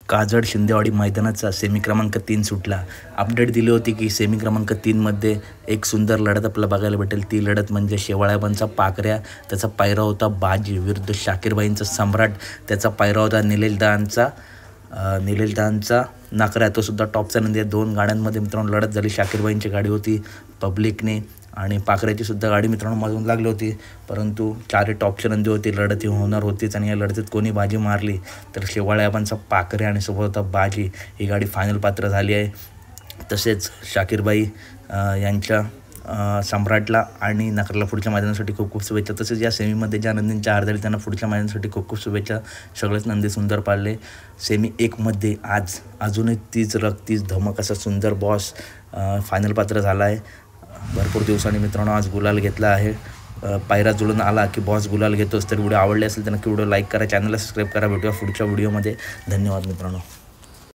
काजळ शिंदेवाडी मैदानाचा सेमी क्रमांक 3 सुटला। अपडेट दिली होती की सेमी क्रमांक 3मध्ये एक सुंदर लढत आपल्याला बघायला भेटेल। ती लढत म्हणजे शेवाळ्याबांचा पाकऱ्या, त्याचा पायरा होता बाजी विरुद्ध शाकीरबाईंचा सम्राट, त्याचा पायरा होता निलेशदांचा नाकऱ्या, तो सुद्धा टॉपचा नंदी आहे। 2 गाड्यांमध्ये मित्रांनो लढत झाली। शाकीरबाईंची गाडी होती पब्लिकने आणि पाकऱ्याची सुद्धा गाडी मित्रांनो मधून लागली होती, परंतु 4 टॉपची नंदी होती। लढत ही होणार होतीच आणि या लढतीत कोणी बाजी मारली तर शेवाळ्याबांचा पाकऱ्या आणि सोबत होता बाजी ही गाडी फायनल पात्र झाली आहे। तसेच शाकीरबाई यांच्या सम्राटला आणि नकरला पुढच्या मैदानासाठी खूप खूप शुभेच्छा। तसेच या सेमीमध्ये ज्या नंदींच्या हार झाली त्यांना पुढच्या मैदानासाठी खूप खूप शुभेच्छा। सगळेच नंदी सुंदर पाळले। सेमी 1मध्ये आज अजूनही तीच तीच धमक असा सुंदर बॉस फायनल पात्र झाला आहे। भरपूर दिवसांनी मित्रांनो आज गुलाल घेतला आहे। पायरा जुळून आला की बॉस गुलाल घेतोच। तर व्हिडिओ आवडले असेल तर नक्की व्हिडिओ लाईक करा, चॅनलला सबस्क्राईब करा। भेटूया पुढच्या व्हिडिओमध्ये। धन्यवाद मित्रांनो।